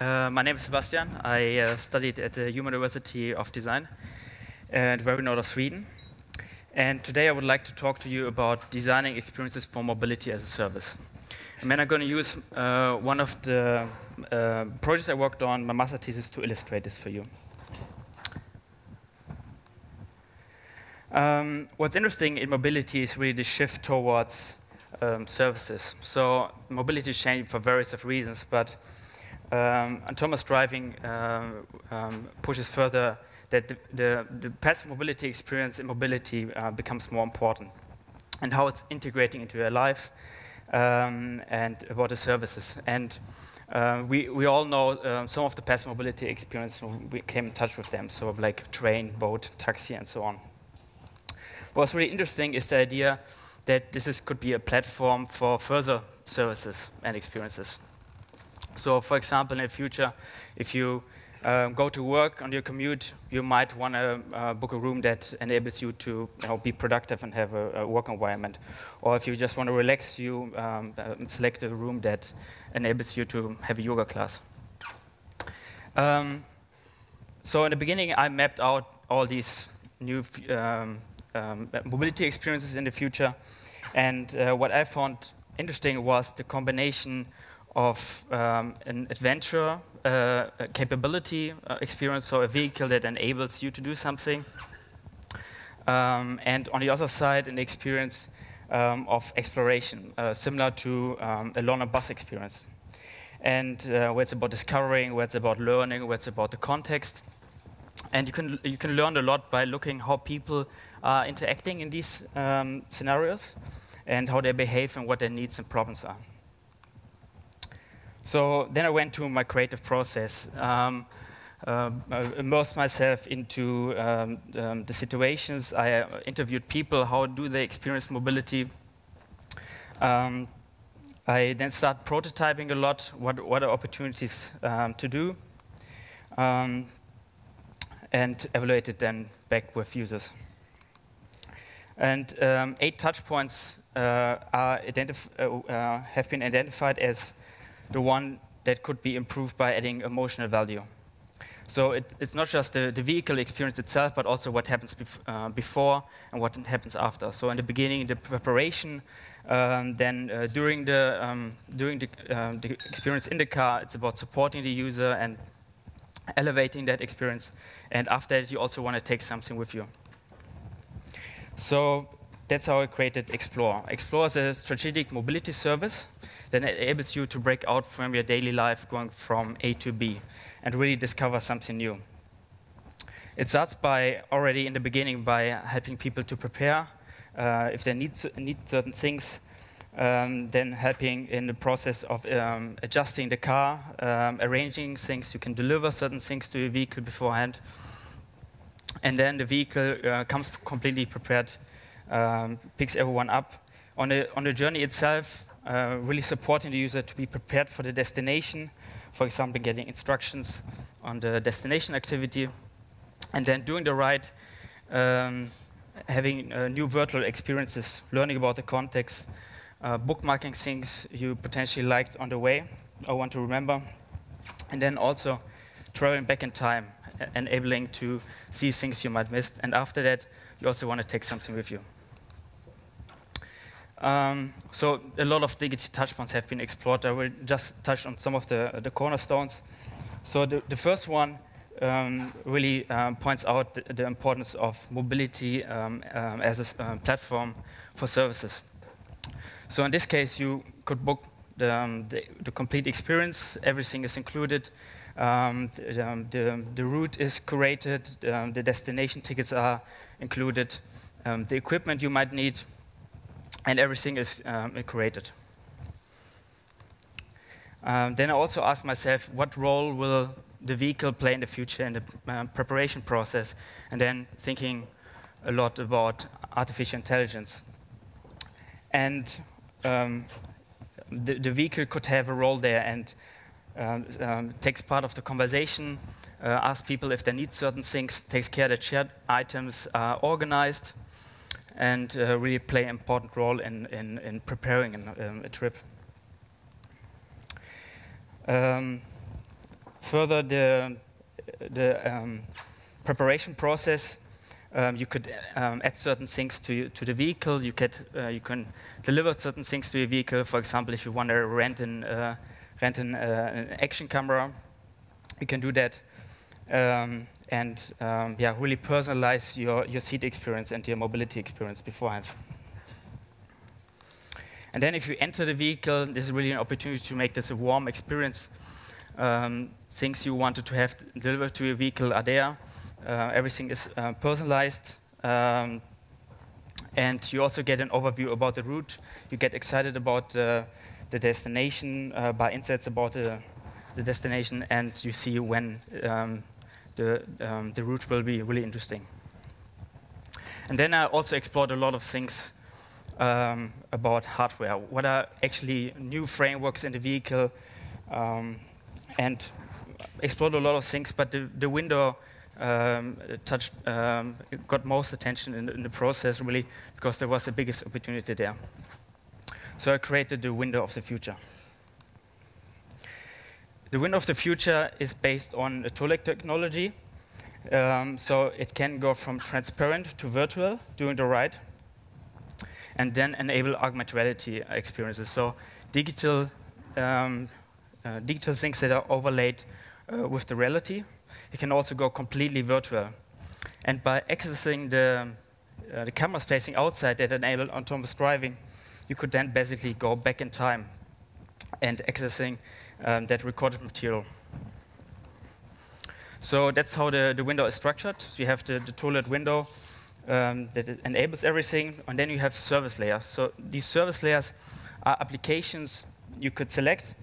My name is Sebastien. I studied at the University of Design at very north of Sweden. And today I would like to talk to you about designing experiences for mobility as a service. And then I'm going to use one of the projects I worked on, my master thesis, to illustrate this for you. What's interesting in mobility is really the shift towards services. So mobility is changing for various reasons, but autonomous driving pushes further that the passive mobility experience in mobility becomes more important, and how it's integrating into your life and about the services. And we all know some of the passive mobility experience. We came in touch with them, so like train, boat, taxi, and so on. What's really interesting is the idea that could be a platform for further services and experiences. So, for example, in the future, if you go to work on your commute, you might want to book a room that enables you to be productive and have a work environment. Or if you just want to relax, you select a room that enables you to have a yoga class. So in the beginning, I mapped out all these new mobility experiences in the future. And what I found interesting was the combination of an adventure capability experience, so a vehicle that enables you to do something, and on the other side, an experience of exploration, similar to a London bus experience, and where it's about discovering, where it's about learning, where it's about the context. And you can learn a lot by looking how people are interacting in these scenarios, and how they behave and what their needs and problems are. So then I went to my creative process, immersed myself into the situations. I interviewed people, how do they experience mobility. I then started prototyping a lot, what are opportunities to do, and evaluated then back with users. And 8 touch points have been identified as the one that could be improved by adding emotional value. So it's not just the vehicle experience itself, but also what happens before and what happens after. So in the beginning, the preparation, then during the experience in the car, it's about supporting the user and elevating that experience. And after that, you also want to take something with you. So that's how I created Xplore. Xplore is a strategic mobility service that enables you to break out from your daily life, going from A to B, and really discover something new. It starts already in the beginning by helping people to prepare if they need certain things, then helping in the process of adjusting the car, arranging things. You can deliver certain things to your vehicle beforehand, and then the vehicle comes completely prepared. Picks everyone up. On the journey itself, really supporting the user to be prepared for the destination, for example, getting instructions on the destination activity, and then doing the ride, having new virtual experiences, learning about the context, bookmarking things you potentially liked on the way or want to remember, and then also traveling back in time, enabling to see things you might miss, and after that, you also want to take something with you. So a lot of digital touchpoints have been explored. I will just touch on some of the cornerstones. So the first one really points out the importance of mobility as a platform for services. So in this case, you could book the complete experience. Everything is included. The route is curated. The destination tickets are included. The equipment you might need. And everything is curated. Then I also asked myself, what role will the vehicle play in the future in the preparation process? And then thinking a lot about artificial intelligence. And the vehicle could have a role there and takes part of the conversation, asks people if they need certain things, takes care that shared items are organized, and really play an important role in preparing a trip. further the preparation process, you could add certain things to the vehicle. You can deliver certain things to your vehicle. For example, if you want to rent an action camera, you can do that. Yeah, really personalize your seat experience and your mobility experience beforehand. And then if you enter the vehicle, this is really an opportunity to make this a warm experience. Things you wanted to have delivered to your vehicle are there. Everything is personalized. And you also get an overview about the route. You get excited about the destination, by insights about the destination, and you see when the route will be really interesting. And then I also explored a lot of things about hardware. What are actually new frameworks in the vehicle, and explored a lot of things, but the window got most attention in the process, really, because there was the biggest opportunity there. So I created the window of the future. The window of the future is based on a TOLEC technology. So it can go from transparent to virtual during the ride, and then enable augmented reality experiences. So digital things that are overlaid with the reality. It can also go completely virtual. And by accessing the cameras facing outside that enable autonomous driving, you could then basically go back in time and accessing that recorded material. So that's how the window is structured. So you have the TOLED window that enables everything, and then you have service layers. So these service layers are applications you could select.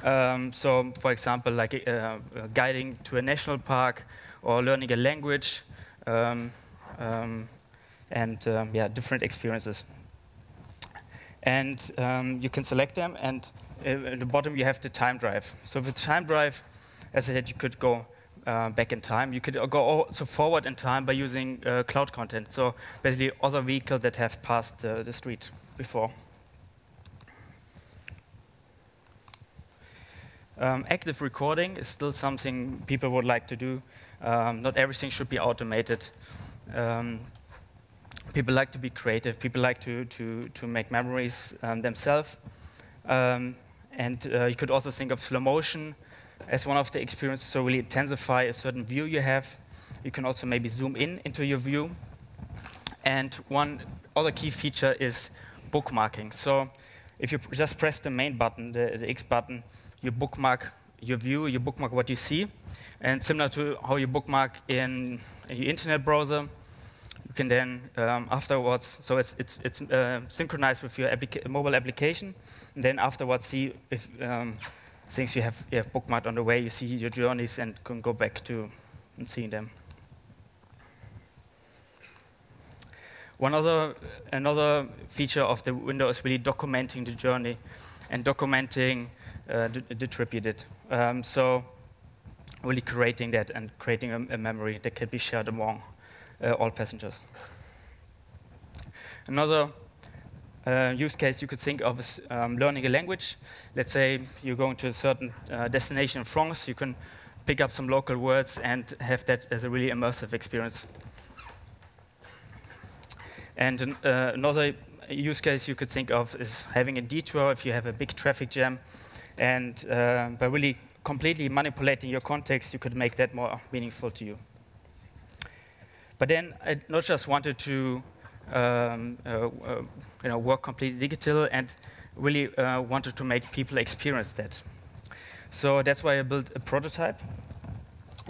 So, for example, like guiding to a national park or learning a language, yeah, different experiences. And you can select them, and at the bottom you have the time drive. So with time drive, as I said, you could go back in time. You could go also forward in time by using cloud content. So basically other vehicles that have passed the street before. Active recording is still something people would like to do. Not everything should be automated. People like to be creative. People like to make memories themselves. And you could also think of slow motion as one of the experiences, so really intensify a certain view you have. You can also maybe zoom in into your view. And one other key feature is bookmarking. So if you just press the main button, the X button, you bookmark your view, you bookmark what you see. And similar to how you bookmark in your internet browser, you can then afterwards, so it's synchronized with your mobile application, and then afterwards see if things you have bookmarked on the way, you see your journeys and can go back to and seeing them. Another feature of the window is really documenting the journey and documenting the trip you did. So really creating that and creating a memory that can be shared among all passengers. Another use case you could think of is learning a language. Let's say you're going to a certain destination in France. You can pick up some local words and have that as a really immersive experience. And another use case you could think of is having a detour if you have a big traffic jam. And by really completely manipulating your context, you could make that more meaningful to you. But then I not just wanted to work completely digital, and really wanted to make people experience that. So that's why I built a prototype.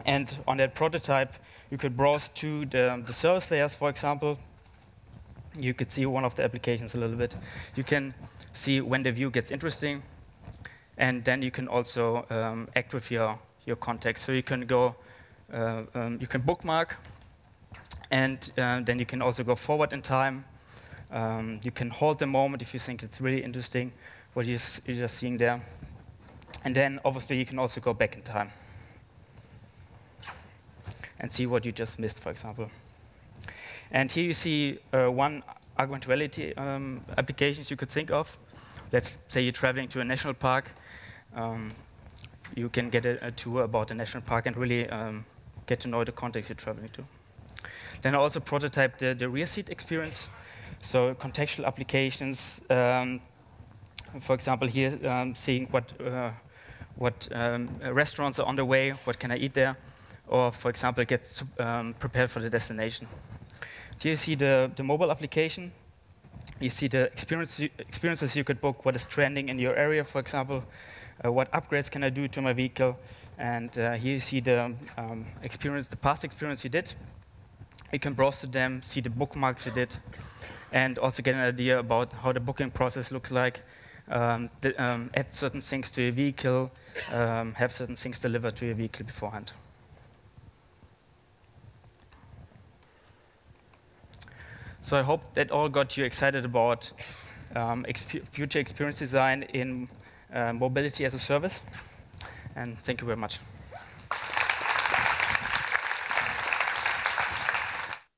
And on that prototype, you could browse to the service layers, for example. You could see one of the applications a little bit. You can see when the view gets interesting. And then you can also act with your context. So you can go, you can bookmark, and then you can also go forward in time. You can hold the moment if you think it's really interesting what you're just seeing there. And then obviously you can also go back in time and see what you just missed, for example. And here you see one augmented reality applications you could think of. Let's say you're traveling to a national park. you can get a tour about the national park and really get to know the context you're traveling to. Then I also prototyped the rear seat experience, so contextual applications. For example, here seeing what restaurants are on the way, what can I eat there, or for example, get prepared for the destination. Here you see the mobile application. You see the experiences you could book, what is trending in your area, for example, what upgrades can I do to my vehicle, and here you see the the past experience you did. You can browse to them, see the bookmarks you did, and also get an idea about how the booking process looks like, add certain things to your vehicle, have certain things delivered to your vehicle beforehand. So I hope that all got you excited about future experience design in mobility as a service. And thank you very much.